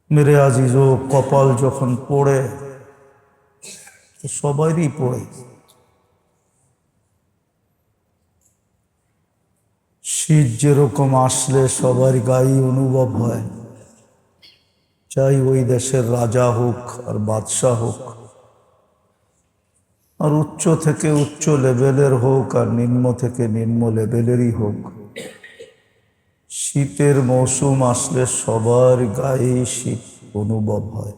মেরে আজিজো, কপাল যখন পড়ে সবারই পড়ে। শীত যেরকম আসলে সবার গায়ে অনুভব হয়, চাই ওই দেশের রাজা হোক আর বাদশাহ হোক, আর উচ্চ থেকে উচ্চ লেভেলের হোক আর নিম্ন থেকে নিম্ন লেভেলেরই হোক, শীতের মৌসুম আসলে সবার গায়ে শীত অনুভব হয়।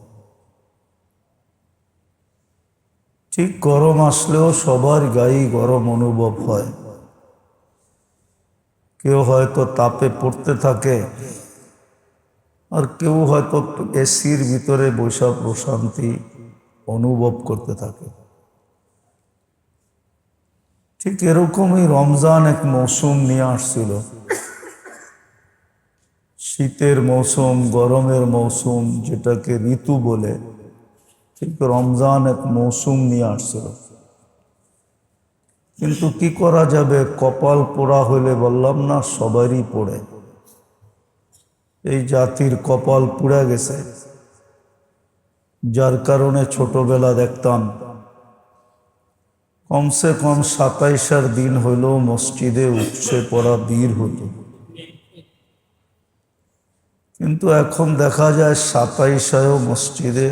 ঠিক গরম আসলেও সবার গায়ে গরম অনুভব হয়। কেউ হয়তো তাপে পড়তে থাকে, আর কেউ হয়তো এসির ভিতরে বৈশা প্রশান্তি অনুভব করতে থাকে। ঠিক এরকমই রমজান এক মৌসুম নিয়ে আসছিল। শীতের মৌসুম, গরমের মৌসুম, যেটাকে ঋতু বলে, ঠিক রমজান এক মৌসুম নিয়ে আসছিল। কিন্তু কি করা যাবে, কপাল পোড়া হলে বললাম না সবারই পড়ে। এই জাতির কপাল পুড়ে গেছে, যার কারণে ছোটবেলা দেখতাম কমসে কম 27 দিন হইলেও মসজিদে উপসে পড়া বীর হতো। কিন্তু এখন দেখা যায় 27 মসজিদে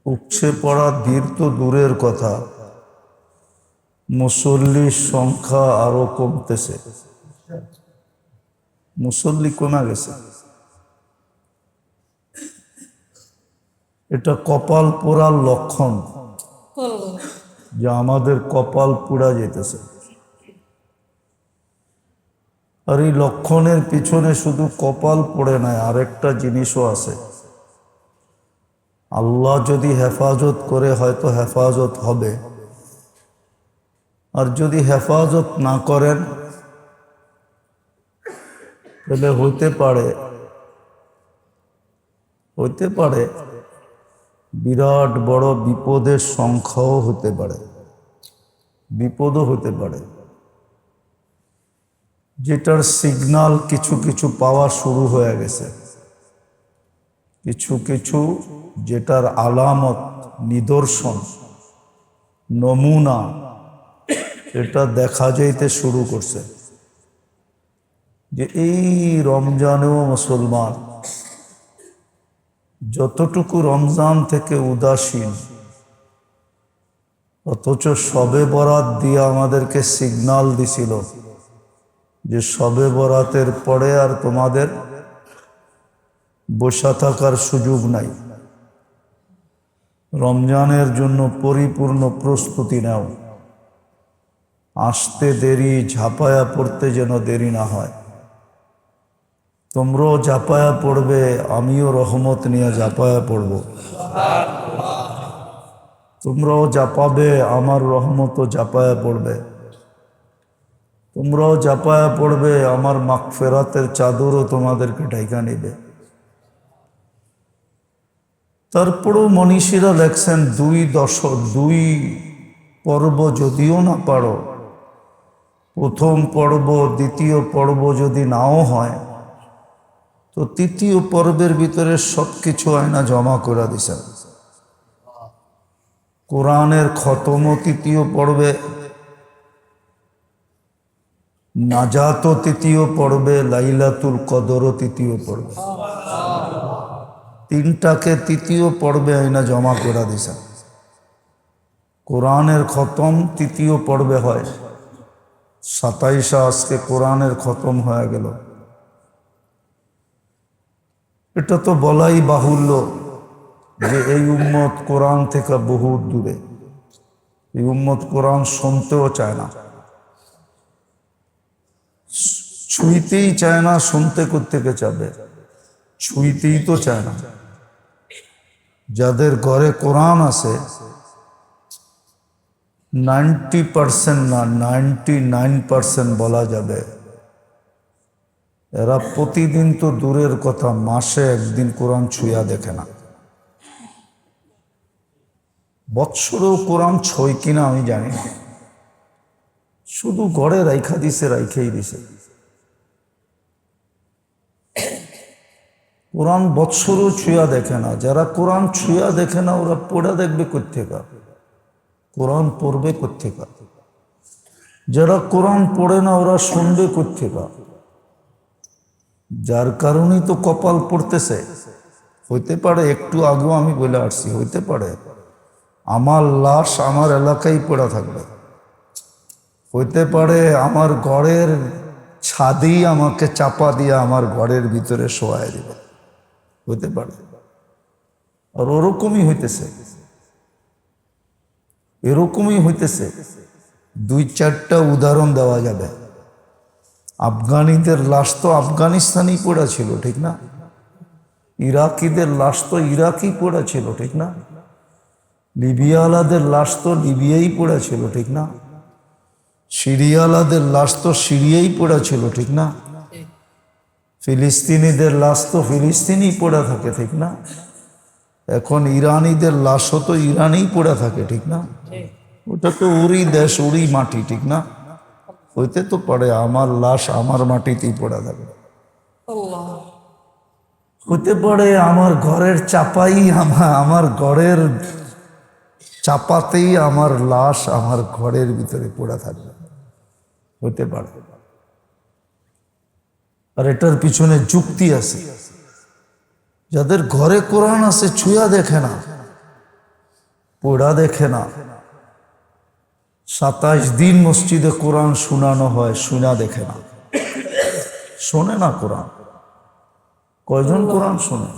উপসে পড়া বীর তো দূরের কথা, মুসল্লির সংখ্যা আরো কমতেছে। মুসল্লি কমে গেছে। এটা কপাল পোড়ার লক্ষণ, যে আমাদের কপাল পুড়া যেতেছে। আর এই লক্ষণের পিছনে শুধু কপাল পড়ে নাই, আরেকটা জিনিসও আছে। আল্লাহ যদি হেফাজত করে হয়তো হেফাজত হবে, আর যদি হেফাজত না করেন তাহলে হইতে পারে বিরাট বড় বিপদের সংখ্যাও হতে পারে, বিপদও হতে পারে, যেটার সিগনাল কিছু কিছু পাওয়া শুরু হয়ে গেছে। কিছু কিছু যেটার আলামত, নিদর্শন, নমুনা, এটা দেখা যাইতে শুরু করছে। যে এই রমজানেও মুসলমান যতটুকু রমজান থেকে উদাসীন, অথচ শবে বরাত দিয়ে আমাদেরকে সিগনাল দিছিল যে শবে বরাতের পরে আর তোমাদের বসা থাকার সুযোগ নাই, রমজানের জন্য পরিপূর্ণ প্রস্তুতি নাও, আসতে দেরি, ঝাঁপায়া পড়তে যেন দেরি না হয়। তোমরাও ঝাঁপায়া পড়বে, আমিও রহমত নিয়ে ঝাঁপায়া পড়ব। তোমরাও ঝাঁপাবে, আমার রহমতও ঝাঁপায়া পড়বে। তোমরাও ঝাঁপায়া পড়বে, আমার মাগফিরাতের চাদরও তোমাদেরকে ঢাকা নেবে। তারপরেও মনীষীরা লেখছেন, দুই পর্ব যদিও না পারো, প্রথম পর্ব দ্বিতীয় পর্ব যদি নাও হয়, তো তৃতীয় পর্বের ভিতরে সবকিছু আয়না জমা করে দিছে। কোরআনের খতমও তৃতীয় পর্বে, নাজাতও তৃতীয় পর্বে, লাইলাতুল কদরও তৃতীয় পর্বে, তিনটাকে তৃতীয় পর্বে আয়না জমা করে দিছে। কোরআনের খতম তৃতীয় পর্বে হয়, 27 আজকে কোরআনের খতম হয়ে গেল। এটা তো বলাই বাহুল্য যে এই উম্মত কোরআন থেকে বহুত দূরে। এই উম্মত কোরআন শুনতেও চায় না, ছুঁইতেই চায় না। শুনতে কোত্থেকে চাবে, ছুঁইতেই তো চায় না। যাদের ঘরে কোরআন আছে 90% না 99% বলা যাবে, এরা প্রতিদিন তো দূরের কথা, মাসে একদিন কোরআন ছুঁয়া দেখে না। বৎসরেও কোরআন ছয় কিনা আমি জানি না, শুধু ঘরে রাইখেই দিছে। কোরআন বৎসরও ছুঁয়া দেখে না। যারা কোরআন ছুঁয়া দেখে না ওরা পড়া দেখবে কোত্থেকা, কোরআন পড়বে কোত্থেকা? যারা কোরআন পড়ে না ওরা শুনবে কোত্থেকা? যার কারণেই তো কপাল পড়তেছে। হইতে পারে একটু আগেও আমি বলে আসছি, হইতে পারে আমার লাশ আমার এলাকায় পড়া থাকবে, হইতে পারে আমার ঘরের ছাদেই আমাকে চাপা দিয়ে আমার ঘরের ভিতরে শোয়াই দিবে, হইতে পারে। আর ওরকমই হইতেছে, এরকমই হইতেছে। দুই চারটা উদাহরণ দেওয়া যাবে। আফগানিদের লাশ তো আফগানিস্তানেই পড়া ছিল, ঠিক না? ইরাকিদের লাশ তো ইরাকই পড়া ছিল, ঠিক না? লিবিয়ালাদের লাশ তো লিবিয়াই পড়া ছিল, ঠিক না? সিরিয়ালাদের লাশ তো সিরিয়াই পড়া ছিল, ঠিক না? ফিলিস্তিনিদের লাশ তো ফিলিস্তিনেই পড়া থাকে, ঠিক না? এখন ইরানিদের লাশও তো ইরানেই পড়া থাকে, ঠিক না? ওটা তো ওরই দেশ, ওরই মাটি, ঠিক না? হইতে তো পারে আমার লাশ আমার মাটিতেই পড়া থাকে, হতে পারে আমার ঘরের চাপাই আমার ঘরের চাপাতেই আমার লাশ আমার ঘরের ভিতরে পড়া থাকবে, হতে পারে। আর এটার পিছনে যুক্তি আছে। যাদের ঘরে কোরআন আছে ছুঁয়া দেখে না, পড়া দেখে না, 27 দিন মসজিদে কোরআন শোনানো হয়, শোনা দেখে না, শোনে না কোরআন। কয়জন কোরআন শোনে?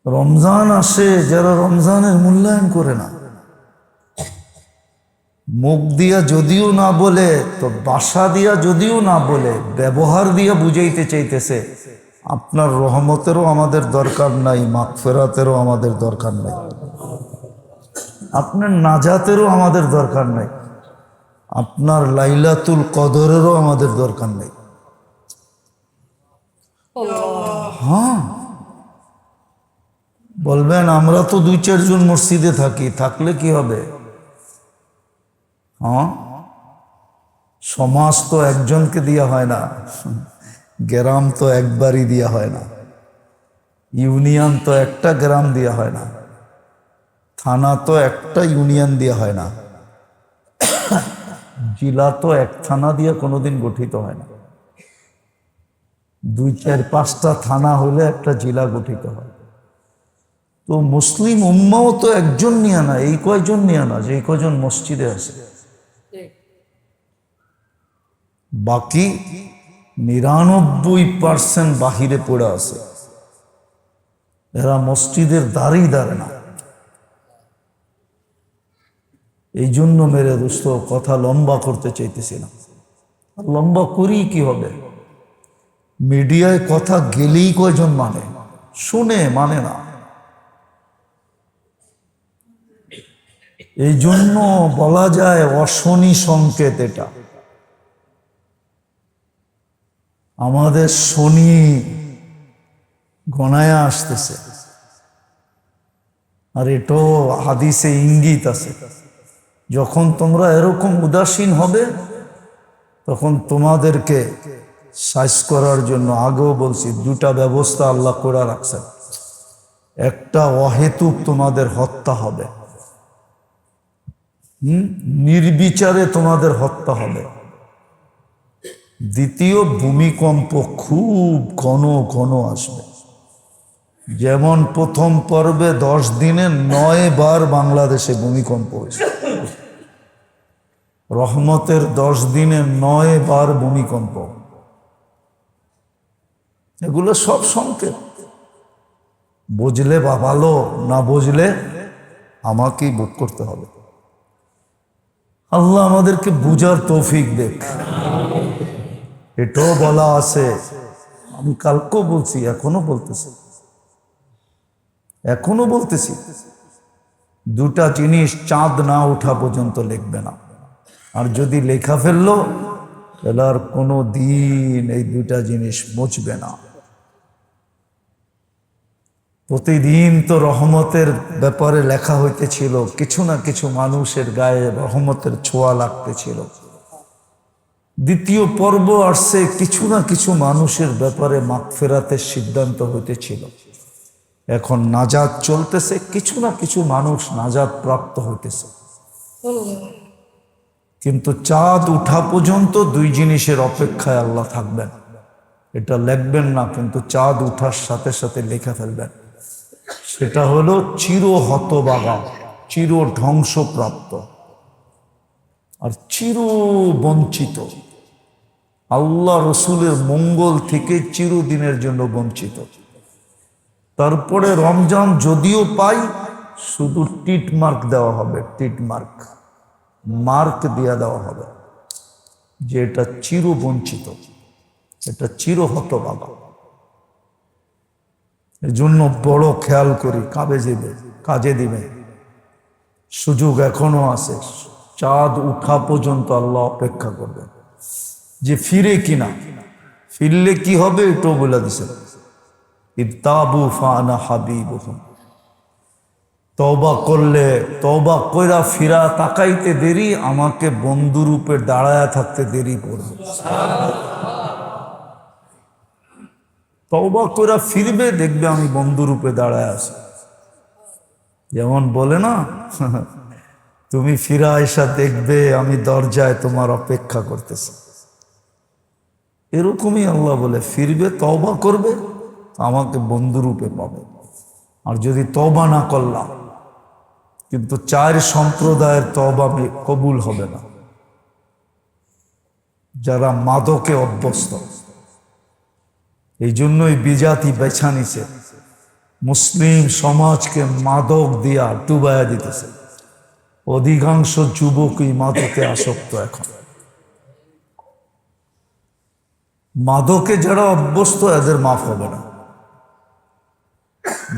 রমজান আসে, যারা রমজানের মূল্যায়ন করে না, মুখ দিয়া যদিও না বলে তো বাসা দিয়া যদিও না বলে ব্যবহার দিয়া বুঝাইতে চাইতেছে আপনার রহমতেরও আমাদের দরকার নাই, মাগফিরাতেরও আমাদের দরকার নাই, আপনার নাজাতেরও আমাদের দরকার নাই, আপনার লাইলাতুল কদরেরও আমাদের দরকার নেই। হ্যাঁ, বলবেন আমরা তো 2-4 জন মসজিদে থাকি, থাকলে কি হবে? হ্যাঁ, সমাজ তো একজনকে দেওয়া হয় না, গ্রাম তো একবারই দেওয়া হয় না, ইউনিয়ন তো একটা গ্রাম দেওয়া হয় না, থানা তো একটা ইউনিয়ন দেওয়া হয় না, জেলা তো এক থানা দিয়ে কোনোদিন গঠিত হয় না। 2-4-5টা থানা হলে একটা জেলা গঠিত হয়। তো মুসলিম উম্মাও তো একজন নিয়ে না, এই কয়জন নিয়ে না যে এই কয়জন মসজিদে আছে, বাকি 99% বাহিরে পড়ে আছে। এরা মসজিদের দ্বারেই দাঁড়ে না। এই জন্য মেরে দোস্ত কথা লম্বা করতে চাইতেছি না, লম্বা করি কি হবে? মিডিয়ায় কথা গেলেই কয়জন মানে, শুনে মানে না। এই জন্য বলা যায় অশনি সংকেত এটা। আমাদের শনি গণায়া আসতেছে, আর এটাও হাদিসে ইঙ্গিত আছে। যখন তোমরা এরকম উদাসীন হবে তখন তোমাদেরকে সাইজ করার জন্য আগেও বলছি 2টা ব্যবস্থা আল্লাহ করে রাখছেন। একটা অহেতুক তোমাদের হত্যা হবে, নির্বিচারে তোমাদের হত্যা হবে। দ্বিতীয়, ভূমিকম্প খুব ঘন ঘন আসবে। যেমন প্রথম পর্বে 10 দিনে 9 বার বাংলাদেশে ভূমিকম্প হয়েছে। রহমতের 10 দিনে 9 বার ভূমিকম্প। এগুলো সব সংকেত। বুঝলে বা ভালো, না বুঝলে আমাকেই ভোগ করতে হবে। আল্লাহ আমাদেরকে বুঝার তৌফিক দেখ। এটাও বলা আছে, আমি কালকেও বলছি, এখনো বলতেছি 2টা জিনিস চাঁদ না ওঠা পর্যন্ত লিখবে না। আর যদি লেখা ফেললো তাহলে আর কোনো দিন এই 2টা জিনিস মুছবে না। প্রতিদিন তো রহমতের ব্যাপারে লেখা হইতেছিল, কিছু না কিছু মানুষের গায়ে রহমতের ছোঁয়া লাগতেছিল। দ্বিতীয় পর্ব আসছে, কিছু না কিছু মানুষের ব্যাপারে মাগফিরাতের সিদ্ধান্ত হইতেছিল। এখন নাজাত চলতেছে, কিছু না কিছু মানুষ নাজাত প্রাপ্ত হইতেছে। কিন্তু চাঁদ উঠা পর্যন্ত দুই জিনিসের অপেক্ষায় আল্লাহ থাকবেন। এটা লিখবেন না, কিন্তু চাঁদ উঠার সাথে সাথে লেখা ফেলবেন। সেটা হলো চির হতবাগা, চির ধ্বংসপ্রাপ্ত আর চির বঞ্চিত। আল্লাহ রসুলের মঙ্গল থেকে চিরদিনের জন্য বঞ্চিত। তারপরে রমজান যদিও পাই, শুধু টিট মার্ক দেওয়া হবে, টিট মার্ক, মার্ক দিয়ে দেওয়া হবে যে এটা চির বঞ্চিত, এটা চির হতভাগা। এই জন্য বড় খেয়াল করি, কাজে দিবে। সুযোগ এখনো আছে, চাঁদ উঠা পর্যন্ত আল্লাহ অপেক্ষা করবে যে ফিরে কিনা। ফিরলে কি হবে এটাও বলে দিছে, ইত্তাবু ফানা হাবিবুহুম। তওবা করলে, তওবা কইরা ফিরা তাকাইতে দেরি, আমাকে বন্ধুরূপে দাঁড়ায়া থাকতে দেরি পড়বে। তওবা কইরা ফিরবে, দেখবে আমি বন্ধুরূপে দাঁড়ায় আছি। যেমন বলে না, তুমি ফিরা এসা দেখবে আমি দরজায় তোমার অপেক্ষা করতেছি। এরকমই আল্লাহ বলে, ফিরবে, তওবা করবে, আমাকে বন্ধুরূপে পাবে। আর যদি তওবা না করলাম, কিন্তু চার সম্প্রদায়ের তওবা কবুল হবে না। যারা মাদকে অভ্যস্ত, এই জন্যই বিজাতি বেছা নিছে, মুসলিম সমাজকে মাদক দিয়া ডুবাইয়া দিতেছে। অধিকাংশ যুবকই মাদকে আসক্ত। এখন মাদকে যারা অভ্যস্ত, এদের মাফ হবে না।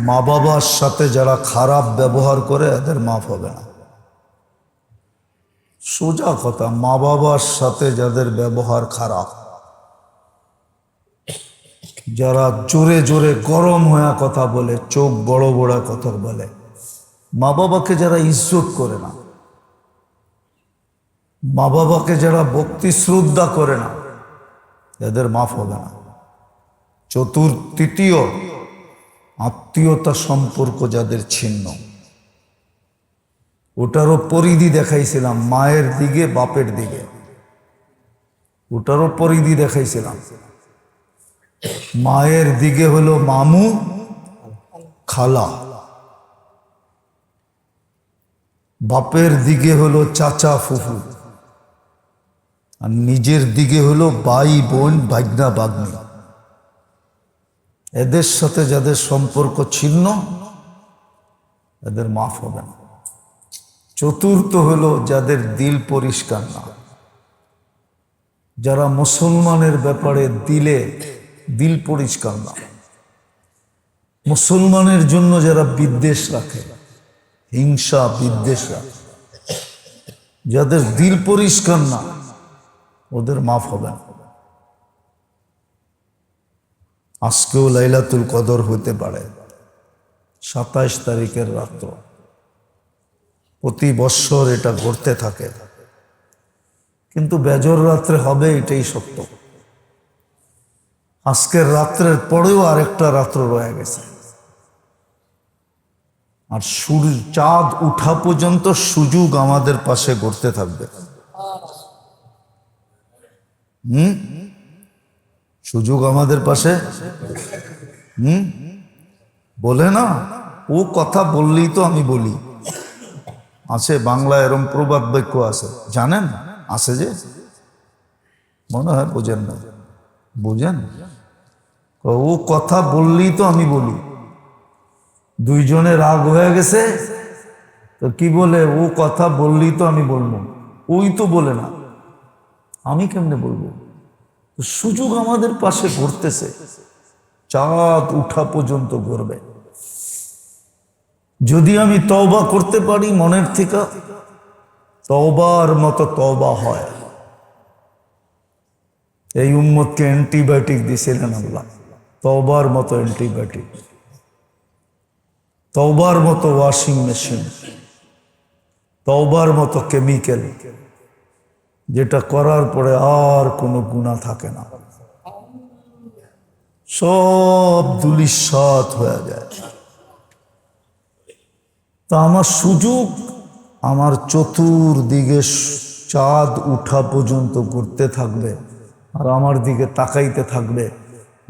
মা বাবার সাথে যারা খারাপ ব্যবহার করে, এদের মাফ হবে না। সোজা কথা, মা বাবার সাথে যাদের ব্যবহার খারাপ, যারা জোরে জোরে গরম হয়ে কথা বলে, চোখ বড় বড় কথা বলে, মা বাবাকে যারা ইজ্জত করে না, মা বাবাকে যারা ভক্তি শ্রদ্ধা করে না, এদের মাফ হবে না। তৃতীয়, আত্মীয়তা সম্পর্ক যাদের ছিন্ন, ওটারও পরিধি দেখাইছিলাম, মায়ের দিকে বাপের দিকে, ওটারও পরিধি দেখাইছিলাম। মায়ের দিকে হলো মামু খালা, বাপের দিকে হলো চাচা ফুফু, আর নিজের দিকে হলো ভাই বোন ভাগনা ভাগ্নি। এদের সাথে যাদের সম্পর্ক ছিন্ন, এদের মাফ হবে না। চতুর্থ হলো যাদের দিল পরিষ্কার না, যারা মুসলমানের ব্যাপারে দিল পরিষ্কার না, মুসলমানের জন্য যারা বিদ্বেষ রাখে, হিংসা বিদ্বেষ রাখে, যাদের দিল পরিষ্কার না, ওদের মাফ হবে না। আজকেও লাইলাতুল কদর হতে পারে, 27 তারিখের রাত্র। প্রতি বৎসর এটা ঘটতে থাকে, কিন্তু বেজর রাত্রে হবে, এটাই সত্য। আজকের রাত্রের পরেও আরেকটা রাত্র রয়ে গেছে। আর চাঁদ উঠা পর্যন্ত সুযোগ আমাদের পাশে ঘটতে থাকবে। সুযোগ আমাদের পাশে। বলে না, ও কথা বললেই তো আমি বলি। আছে বাংলায় এরম প্রবাদ বাক্য আছে, জানেন? আছে যে, মনে হয় বোঝেন না। বুঝেন? ও কথা বললেই তো আমি বলি। দুইজনে রাগ হয়ে গেছে, তো কি বলে, ও কথা বললেই তো আমি বলবো। ওই তো বলে না, আমি কেমনে বলবো? সুযোগ আমাদের পাশে ঘটতেছে, চাঁদ উঠা পর্যন্ত ঘুরবে। যদি আমি তওবা করতে পারি মনের থেকে, তওবার মতো তওবা হয়। এই উম্মতকে অ্যান্টিবায়োটিক দিছিলেন আল্লাহ, তওবার মতো অ্যান্টিবায়োটিক, তওবার মতো ওয়াশিং মেশিন, তওবার মতো কেমিক্যাল। যেটা করার পরে আর কোনো গুনাহ থাকে না, সব ধূলিসাৎ হয়ে যায়। তা আমার সুযোগ আমার চতুর্দিকে চাঁদ উঠা পর্যন্ত ঘুরতে থাকবে আর আমার দিকে তাকাইতে থাকবে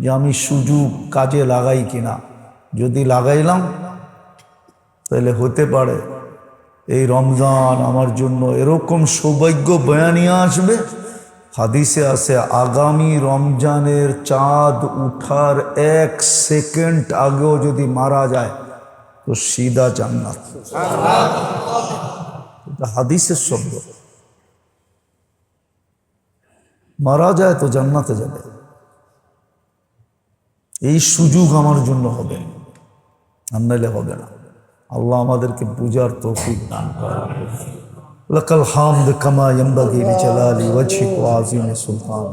যে আমি সুযোগ কাজে লাগাই কিনা। যদি লাগাইলাম তাহলে হতে পারে এই রমজান আমার জন্য এরকম সৌভাগ্য বয়ে নিয়ে আসবে। হাদিসে আছে আগামী রমজানের চাঁদ উঠার 1 সেকেন্ড আগেও যদি মারা যায় তো সিধা জান্নাত। এটা হাদিসের শব্দ। মারা যায় তো জান্নাতে যাবে, এই সুযোগ আমার জন্য হবে, আর নাইলে হবে না। আল্লাহ আমাদেরকে বুঝার তৌফিক দান করেন। লাকাল হামদ কামা ইয়ানবাগি লিজালালি ওয়াজহিক ওয়া আযীমি সুলতান।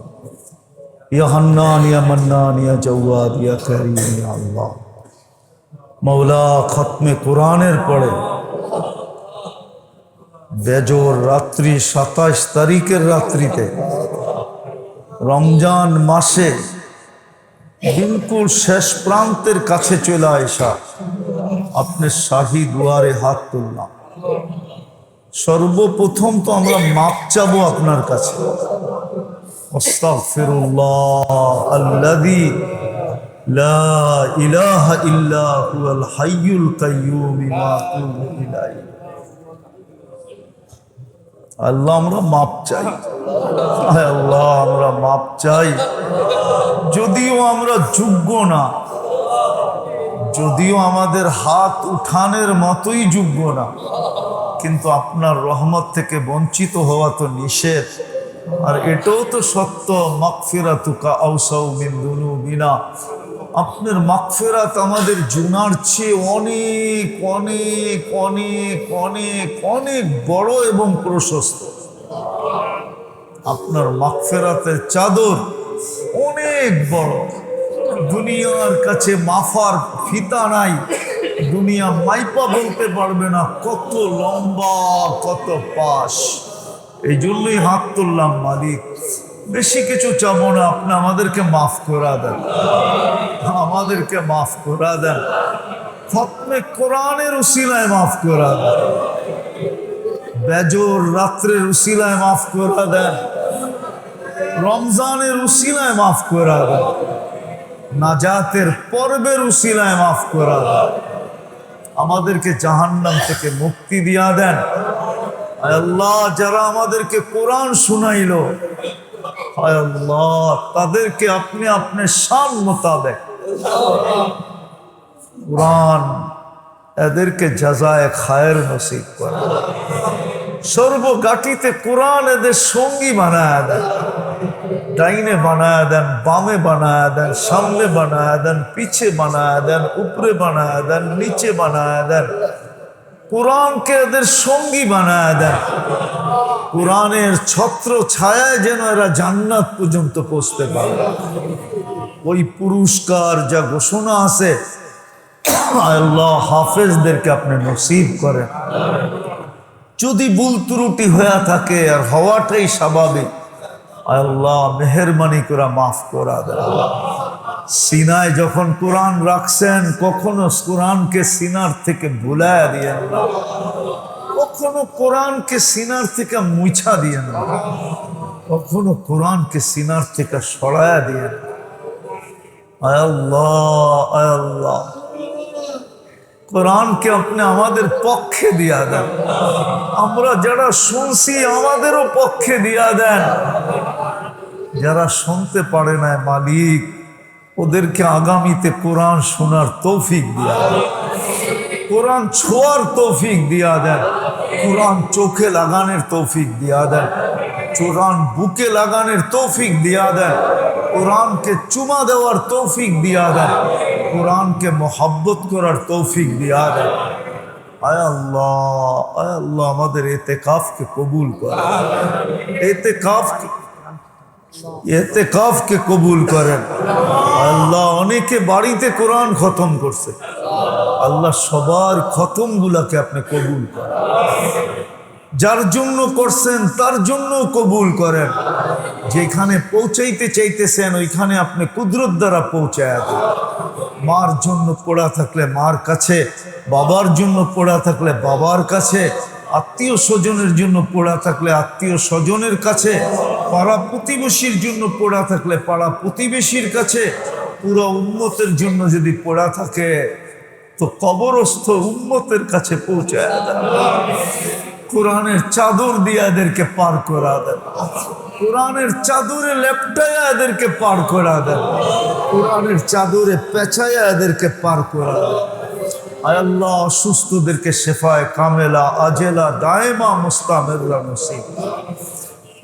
ইয়া হান্নান ইয়া মান্নান ইয়া জাওয়াদ ইয়া কারীম ইয়া আল্লাহ। মওলা খতমে কোরআনের পরে বেজোর রাত্রি 27 তারিখের রাত্রিতে রমজান মাসে বিলকুল শেষ প্রান্তের কাছে চলে আসা আপনি শাহী দুয়ারে হাত তুললাম। সর্বপ্রথম তো আমরা মাপ চাবো আপনার কাছে। আস্তাগফিরুল্লাহ আল্লাযী লা ইলাহা ইল্লা হুয়াল হাইয়ুল কাইয়্যুম ওয়া আতুবু ইলাইহি। আল্লাহ আমরা মাপ চাই, আল্লাহ আমরা মাপ চাই। যদিও আমরা যোগ্য না, যদিও আমাদের হাত উঠানের মতোই যোগ্য না, কিন্তু আপনার রহমত থেকে বঞ্চিত হওয়া তো নিষেধ। আর এটাও তো সত্য, মাগফিরাতুকা আওসাউ মিন যুনুবিনা। আপনার মাগফিরাত আমাদের গুনার চেয়ে অনেক অনেক অনেক অনেক অনেক বড় এবং প্রশস্ত। আপনার মাগফিরাতের চাদর অনেক বড়, দুনিয়ার কাছে মাফার ফিতা নাই। দুনিয়া মাইপা বলতে পারবে না কত লম্বা কত পাশ। এই জন্যই হাত তুললাম মালিক, বেশি কিছু চাবো না, আপনি আমাদেরকে মাফ করা দেন, আমাদেরকে মাফ করা দেন। খতমে কোরআনের উসিলায় মাফ করা দেন, বেজোর রাত্রের উসিলায় মাফ করা দেন, রমজানের উসিলায় মাফ করা দেন, নাজাতের পর্বের উসিলায় মাফ করা দেন। আমাদেরকে জাহান্নাম থেকে মুক্তি দিয়া দেন। আল্লাহ যারা আমাদেরকে কোরআন শুনাইলো, আল্লাহ তাদেরকে আপনি আপনার শান মোতাবেক কোরআন এদেরকে জাযায়ে খায়ের নসিব করেন। সর্বগাটিতে কোরআন এদের সঙ্গী বানায় দেন, ডাইনে বানায় দেন, বামে বানায় দেন, সামনে বানায় দেন, পিছে বানায় দেন, উপরে বানায় দেন, নিচে বানায় দেন। কোরআনকে এদের সঙ্গী বানায় দেন। কোরআনের ছত্র ছায়ায় যেন এরা জান্নাত পর্যন্ত পৌঁছতে পারে। ওই পুরস্কার যা ঘোষণা আছে আল্লাহ হাফেজদেরকে আপনি নসিব করেন। যদি ভুল ত্রুটি হয়ে থাকে, আর হওয়াটাই স্বাভাবিক, আল্লাহ মেহেরবানি করে মাফ করা দেন। সিনায় যখন কোরআন রাখছেন, কখনো কোরআনকে সিনার থেকে ভুলায়া দিয়েন না, কখনো কোরআনকে সিনার থেকে মুছা দিয়েন না, কখনো কোরআনকে সিনার থেকে সরায়া দিয়েন। আল্লাহ আল্লাহ কোরআনকে আপনি আমাদের পক্ষে দিয়া দেন। আমরা যারা শুনছি আমাদেরও পক্ষে দিয়া দেন। যারা শুনতে পারে না মালিক, ওদেরকে আগামীতে কোরআন শোনার তৌফিক দিয়া দেন, কোরআন ছোঁয়ার তৌফিক দিয়া দেন, কোরআন চোখে লাগানোর তৌফিক দিয়া দেন, কোরআন বুকে লাগানোর তৌফিক দিয়া দেন, কোরআনকে চুমা দেওয়ার তৌফিক দিয়া দেন, কোরআনকে মোহাব্বত করার তৌফিক দিয়া দেন। আয় আল্লাহ, আয় আল্লাহ আমাদের ইতিকাফকে কবুল করেন, ইতিকাফকে কবুল করেন। আল্লাহ অনেকে বাড়িতে কোরআন খতম করছে, আল্লাহ সবার খতম গুলাকে আপনি কবুল করেন। যার জন্য করছেন তার জন্য কবুল করেন। যেখানে পৌঁছাইতে চাইতেছেন ওইখানে আপনি কুদরত দ্বারা পৌঁছায় দেন। মার জন্য পড়া থাকলে মার কাছে, বাবার জন্য পড়া থাকলে বাবার কাছে, আত্মীয় স্বজনের জন্য পড়া থাকলে আত্মীয় স্বজনের কাছে, পাড়া প্রতিবেশীর জন্য পড়া থাকলে পাড়া প্রতিবেশীর কাছে, পুরো উম্মতের জন্য যদি পড়া থাকে তো কবরস্থ উম্মতের কাছে পৌঁছায় দেন। কোরআনের চাদর দিয়ে এদেরকে পার করা দেন। কোরআনের চাদরে লেপটায়া এদেরকে পার করা দেন। কোরআনের চাদরে পেঁচায়া এদেরকে পার করা দেন। আয় আল্লাহ, অসুস্থদেরকে শেফায়ে কামেলা আজেলা দায়েমা মুস্তামেররা নসিব।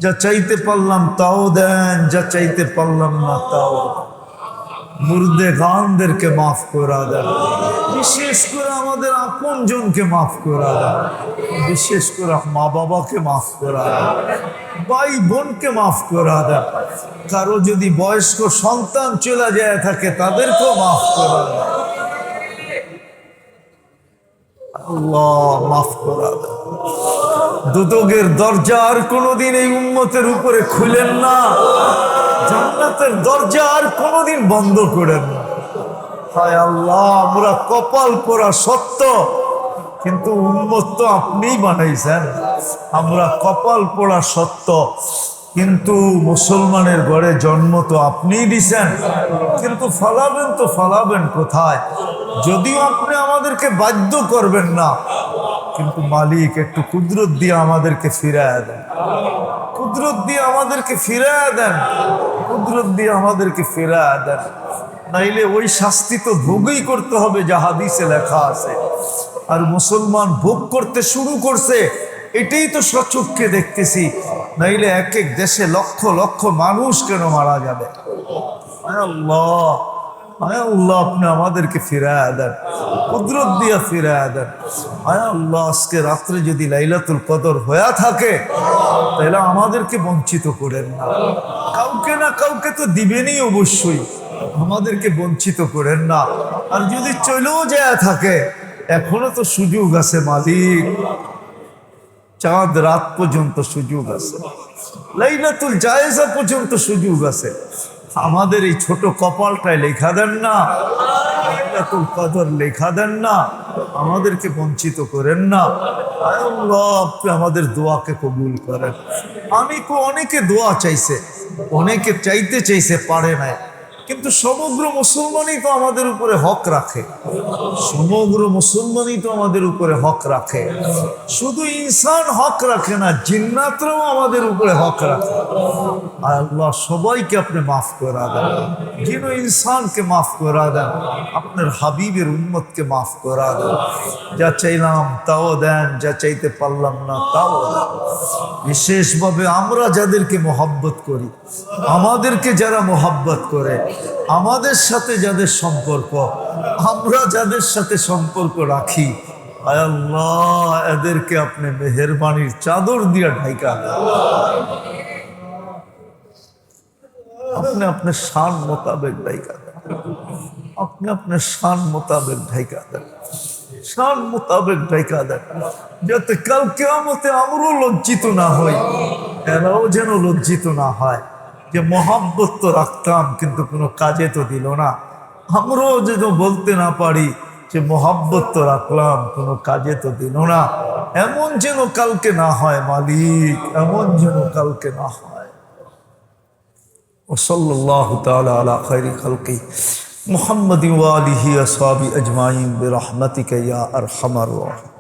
যা চাইতে পারলাম তাও দেন, যা চাইতে পারলাম না তাও। মুর্দে গানদেরকে মাফ করা দেন। বিশেষ করে আমাদের আপন জনকে মাফ করা দেন। বিশেষ করে মা বাবাকে মাফ করা দেন, ভাই বোনকে মাফ করা দেন। কারো যদি বয়স্ক সন্তান চলে যায় থাকে তাদেরকেও মাফ করা দেন। আল্লাহ মাফ করা দেন। দুদকের দরজা আর কোনোদিন এই উম্মতের উপরে খুলেন না। জান্নাতের দরজা আর কোনোদিন বন্ধ করেন না। হায় আল্লাহ, আমরা কপাল পোড়া সত্য, কিন্তু উম্মত তো আপনিই বানাইছেন। আমরা কপাল পোড়া সত্য, কিন্তু মুসলমানের ঘরে জন্ম তো আপনিই দিছেন। কিন্তু ফালাবেন তো ফালাবেন কোথায়? যদিও আপনি আমাদেরকে বাধ্য করবেন না, কিন্তু মালিক একটু কুদরত দিয়ে আমাদেরকে ফিরায় দেন। কুদরত দিয়ে আমাদেরকে ফিরায় দেন। কুদরত দিয়ে আমাদেরকে ফিরায় দেন। নাইলে ওই শাস্তি তো ভোগই করতে হবে যা হাদিসে লেখা আছে। আর মুসলমান ভোগ করতে শুরু করছে, এটাই তো সচক্ষে দেখতেছি। নাইলে এক এক দেশে লক্ষ লক্ষ মানুষ কেন মারা যাবে? আয় আল্লাহ, আয় আল্লাহ, আপনি আমাদেরকে ফিরায় দেন, কুদরত দিয়ে ফিরায় দেন। আয় আল্লাহ, আজকে রাত্রে যদি লাইলাতুল কদর হয়ে থাকে তাহলে আমাদেরকে বঞ্চিত করেন না। কাউকে না কাউকে তো দিবেনই অবশ্যই, আমাদেরকে বঞ্চিত করেন না। আর যদি চলেও যায় থাকে, এখনো তো সুযোগ আছে মালিক। চাঁদ রাত পর্যন্ত সুযোগ আছে, লাইলাতুল জায়েজা পর্যন্ত সুযোগ আছে। আমাদের এই ছোট কপালটায় লেখা দেন না, লাইলাতুল কদর লেখা দেন না, আমাদেরকে বঞ্চিত করেন না। আয় আল্লাহ, আপনি আমাদের দোয়াকে কবুল করেন। অনেকে দোয়া চাইছে, অনেকে চাইতে চাইছে পারে নাই, কিন্তু সমগ্র মুসলমানই তো আমাদের উপরে হক রাখে। সমগ্র মুসলমানই তো আমাদের উপরে হক রাখে। শুধু ইনসান হক রাখে না, জিন্নাতরাও আমাদের উপরে হক রাখে। আল্লাহ, সবাইকে আপনি মাফ করা দেন। জিন ও ইনসানকে মাফ করা দেন। আপনার হাবিবের উম্মতকে মাফ করা দেন। যা চাইলাম তাও দেন, যা চাইতে পারলাম না তাও দেন। বিশেষভাবে আমরা যাদেরকে মোহাব্বত করি, আমাদেরকে যারা মোহাব্বত করে, আমাদের সাথে যাদের সম্পর্ক, আমরা যাদের সাথে সম্পর্ক রাখি, আয় আল্লাহ, এদেরকে আপনি মেহেরবানির চাদর দিয়ে ঢাকা দেন। আপনি আপনার শান মোতাবেক ঢাকা দেন। আপনি আপনার শান মোতাবেক ঢাকা দেন। শান মোতাবেক ঢাকা দেন, যাতে কাল কিয়ামতে আমরাও লজ্জিত না হই, এরাও যেন লজ্জিত না হয় যে মহাব্বত তো রাখতাম কিন্তু কোনো কাজে তো দিল না। আমরাও যেন বলতে না পারি যে মহাব্বত তো রাখলাম, কোনো কাজে তো দিল না। এমন যেন কালকে না হয় মালিক, এমন যেন কালকে না হয়। ওসল্লাল্লাহু তাআলা আলা খায়রি খালকি মুহাম্মাদিন ওয়া আলিহি ওয়া আসহাবিহি আজমাইন বিরহমাতিকা ইয়া আরহামার রাহিমিন।